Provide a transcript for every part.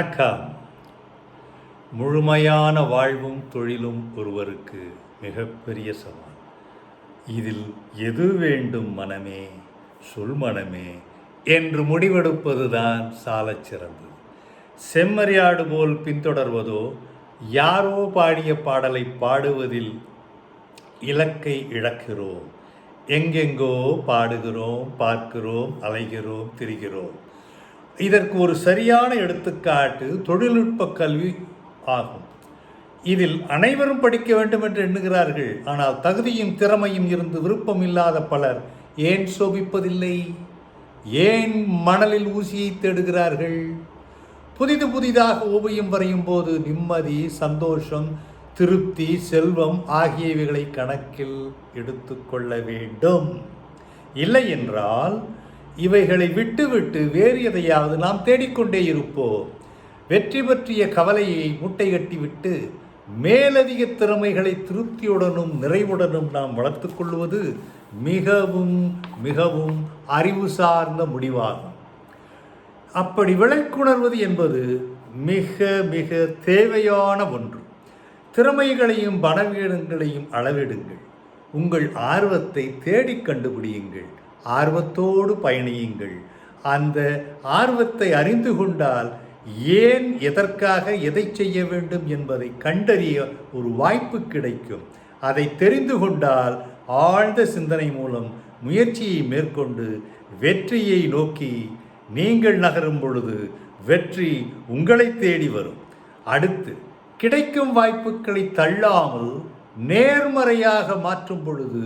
வணக்கம். முழுமையான வாழ்வும் தொழிலும் ஒருவருக்கு மிகப்பெரிய சவால். இதில் எது வேண்டும் மனமே, சொல் மனமே என்று முடிவெடுப்பதுதான் சாலச் சிறந்தது. செம்மறியாடு போல் பின்தொடர்வதோ, யாரோ பாடிய பாடலை பாடுவதில் இலக்கை இழக்கிறோம். எங்கெங்கோ பாடுகிறோம், பார்க்கிறோம், அலைகிறோம், திரிகிறோம். இதற்கு ஒரு சரியான எடுத்துக்காட்டு தொழில்நுட்ப கல்வி ஆகும். இதில் அனைவரும் படிக்க வேண்டும் என்று எண்ணுகிறார்கள். ஆனால் தகுதியும் திறமையும் இருந்து விருப்பம் இல்லாத பலர் ஏன் சோபிப்பதில்லை? ஏன் மணலில் ஊசியை தேடுகிறார்கள்? புதிதாக ஓவியம் வரையும் போது நிம்மதி, சந்தோஷம், திருப்தி, செல்வம் ஆகியவைகளை கணக்கில் எடுத்துக்கொள்ள வேண்டும். இல்லை என்றால் இவைகளை விட்டுவிட்டு வேறு எதையாவது நாம் தேடிக்கொண்டே இருப்போம். வெற்றி பற்றிய கவலையை மூட்டை கட்டிவிட்டு மேலதிக திறமைகளை திருப்தியுடனும் நிறைவுடனும் நாம் வளர்த்து கொள்வது மிகவும் மிகவும் அறிவு சார்ந்த முடிவாகும். அப்படி விளைக்குணர்வது என்பது மிக மிக தேவையான ஒன்று. திறமைகளையும் பலவீனங்களையும் அளவிடுங்கள். உங்கள் ஆர்வத்தை தேடி கண்டுபிடியுங்கள். ஆர்வத்தோடு பயணியுங்கள். அந்த ஆர்வத்தை அறிந்து கொண்டால் ஏன், எதற்காக, எதை செய்ய வேண்டும் என்பதை கண்டறிய ஒரு வாய்ப்பு கிடைக்கும். அதை தெரிந்து கொண்டால் ஆழ்ந்த சிந்தனை மூலம் முயற்சியை மேற்கொண்டு வெற்றியை நோக்கி நீங்கள் நகரும் பொழுது வெற்றி உங்களை தேடி வரும். அடுத்து, கிடைக்கும் வாய்ப்புகளை தள்ளாமல் நேர்மறையாக மாற்றும் பொழுது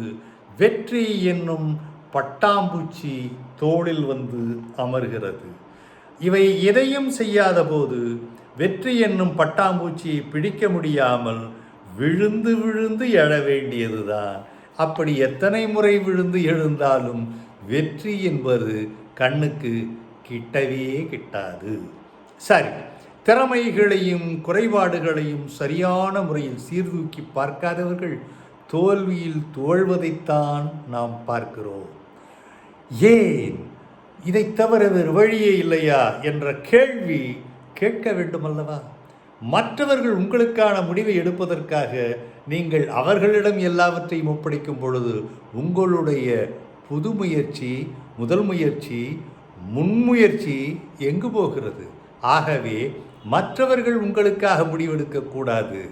வெற்றி என்னும் பட்டாம்பூச்சி தோளில் வந்து அமர்கிறது. இவை எதையும் செய்யாத போது வெற்றி என்னும் பட்டாம்பூச்சியை பிடிக்க முடியாமல் விழுந்து விழுந்து எழ வேண்டியதுதான். அப்படி எத்தனை முறை விழுந்து எழுந்தாலும் வெற்றி என்பது கண்ணுக்கு கிட்டவே கிட்டாது. சரி, திறமைகளையும் குறைபாடுகளையும் சரியான முறையில் சீர்தூக்கி பார்க்காதவர்கள் தோல்வியில் துவழ்வதைத்தான் நாம் பார்க்கிறோம். ஏன், இதை தவிர வேறு வழியே இல்லையா என்ற கேள்வி கேட்க வேண்டுமல்லவா? மற்றவர்கள் உங்களுக்கான முடிவை எடுப்பதற்காக நீங்கள் அவர்களிடம் எல்லாவற்றையும் ஒப்படைக்கும் பொழுது உங்களுடைய புது முயற்சி, முதல் முயற்சி, முன்முயற்சி எங்கு போகிறது? ஆகவே மற்றவர்கள் உங்களுக்காக முடிவெடுக்கக்கூடாது.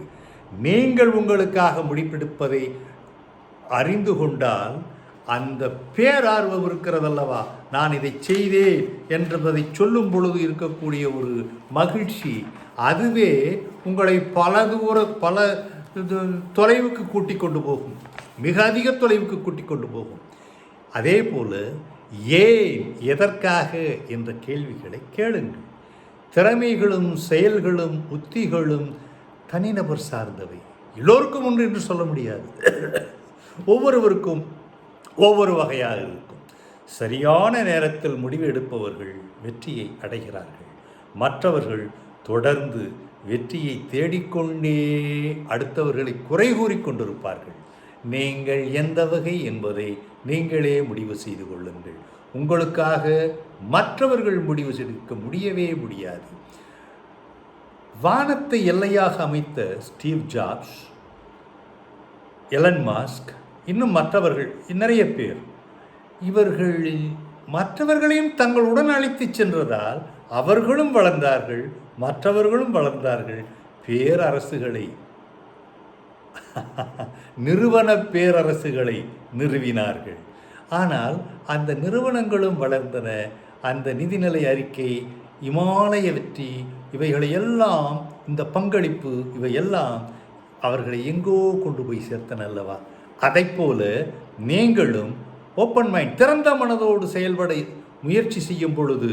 நீங்கள் உங்களுக்காக முடிவெடுப்பதை அறிந்து கொண்டால் அந்த பேரார்வம் இருக்கிறதல்லவா, நான் இதை செய்தேன் என்பதை சொல்லும் பொழுது இருக்கக்கூடிய ஒரு மகிழ்ச்சி, அதுவே உங்களை பல தொலைவுக்கு கூட்டிக் கொண்டு போகும். மிக அதிக தொலைவுக்கு கூட்டிக் கொண்டு போகும். அதே போல் ஏன், எதற்காக என்ற கேள்விகளை கேளுங்கள். திறமைகளும் செயல்களும் உத்திகளும் தனிநபர் சார்ந்தவை. எல்லோருக்கும் ஒன்று என்று சொல்ல முடியாது. ஒவ்வொருவருக்கும் ஒவ்வொரு வகையாக இருக்கும். சரியான நேரத்தில் முடிவு எடுப்பவர்கள் வெற்றியை அடைகிறார்கள். மற்றவர்கள் தொடர்ந்து வெற்றியை தேடிக்கொண்டே அடுத்தவர்களை குறை கூறிக்கொண்டிருப்பார்கள். நீங்கள் எந்த வகை என்பதை நீங்களே முடிவு செய்து கொள்ளுங்கள். உங்களுக்காக மற்றவர்கள் முடிவு எடுக்க முடியவே முடியாது. வானத்தை எல்லையாக அமைத்த ஸ்டீவ் ஜாப்ஸ், எலன் மாஸ்க், இன்னும் மற்றவர்கள் நிறைய பேர், இவர்கள் மற்றவர்களையும் தங்களுடன் அழைத்து சென்றதால் அவர்களும் வளர்ந்தார்கள், மற்றவர்களும் வளர்ந்தார்கள். பேரரசுகளை நிறுவன பேரரசுகளை நிறுவினார்கள். ஆனால் அந்த நிறுவனங்களும் வளர்ந்தன. அந்த நிதிநிலை அறிக்கை, இமாலய வெற்றி, இவைகளையெல்லாம், இந்த பங்களிப்பு, இவையெல்லாம் அவர்களை எங்கோ கொண்டு போய் சேர்த்தன அல்லவா? அதை போல நீங்களும் ஓப்பன் மைண்ட், திறந்த மனதோடு செயல்பட முயற்சி செய்யும் பொழுது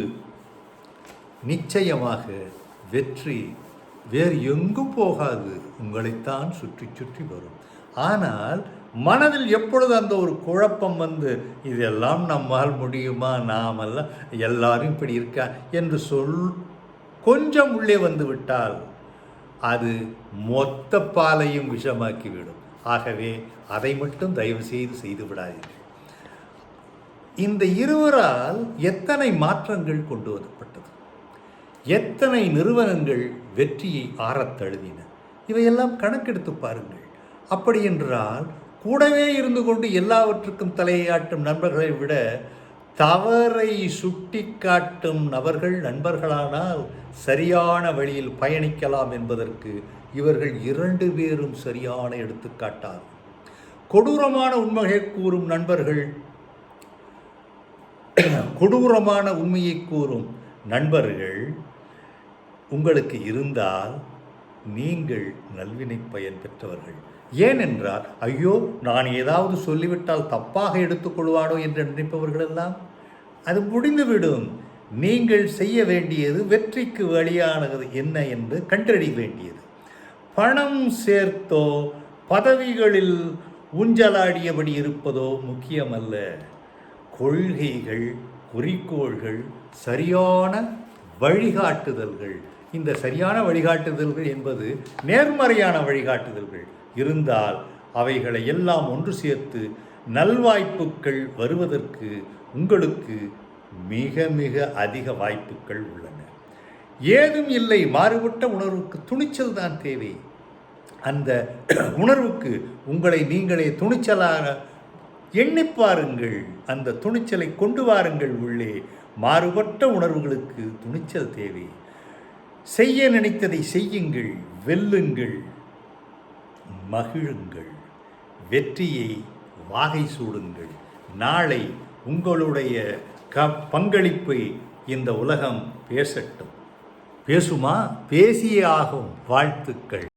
நிச்சயமாக வெற்றி வேறு எங்கும் போகாது, உங்களைத்தான் சுற்றி சுற்றி வரும். ஆனால் மனதில் எப்பொழுது அந்த ஒரு குழப்பம் வந்து இதெல்லாம் நம்மால் முடியுமா, நாமெல்லாம் எல்லாரும் இப்படி இருக்கா என்று கொஞ்சம் உள்ளே வந்து விட்டால் அது மொத்த பாலையும் விஷமாக்கிவிடும். ஆகவே அதை மட்டும் தயவு செய்து விடாதீர்கள். இந்த இருவரால் எத்தனை மாற்றங்கள் கொண்டு வரப்பட்டது. எத்தனை நிறுவனங்கள் வெற்றியை ஆறத் தழுவின? இவையெல்லாம் கணக்கெடுத்து பாருங்கள். அப்படி என்றால் கூடவே இருந்து கொண்டு எல்லாவற்றுக்கும் தலையாட்டும் நண்பர்களை விட தவறை சுட்டி காட்டும் நபர்கள் நண்பர்களானால் சரியான வழியில் பயணிக்கலாம் என்பதற்கு இவர்கள் 2 பேரும் சரியான எடுத்துக்காட்டார். கொடூரமான உண்மையை கூறும் நண்பர்கள், கொடூரமான உண்மையை கூறும் நண்பர்கள் உங்களுக்கு இருந்தால் நீங்கள் நல்வினை பயன் பெற்றவர்கள். ஏனென்றால், ஐயோ நான் ஏதாவது சொல்லிவிட்டால் தப்பாக எடுத்துக்கொள்வானோ என்று நினைப்பவர்களெல்லாம் அது முடிந்துவிடும். நீங்கள் செய்ய வேண்டியது வெற்றிக்கு வழியானது என்ன என்று கண்டறிய வேண்டியது. பணம் சேர்த்தோ பதவிகளில் ஊஞ்சலாடியபடி இருப்பதோ முக்கியமல்ல. கொள்கைகள், குறிக்கோள்கள், சரியான வழிகாட்டுதல்கள். இந்த சரியான வழிகாட்டுதல்கள் என்பது நேர்மறையான வழிகாட்டுதல்கள் இருந்தால் அவைகளை எல்லாம் ஒன்று சேர்த்து நல்வாய்ப்புகள் வருவதற்கு உங்களுக்கு மிக மிக அதிக வாய்ப்புகள் உள்ளன. ஏதும் இல்லை, மாறுபட்ட உணர்வுக்கு துணிச்சல் தான் தேவை. அந்த உணர்வுக்கு உங்களை நீங்களே துணிச்சலாக எண்ணிப்பாருங்கள். அந்த துணிச்சலை கொண்டு வாருங்கள் உள்ளே. மாறுபட்ட உணர்வுகளுக்கு துணிச்சல் தேவை. செய்ய நினைத்ததை செய்யுங்கள், வெல்லுங்கள், மகிழுங்கள், வெற்றியை வாகை சூடுங்கள். நாளை உங்களுடைய பங்களிப்பை இந்த உலகம் பேசட்டும். பேசுமா? பேசியே ஆகும். வாழ்த்துக்கள்.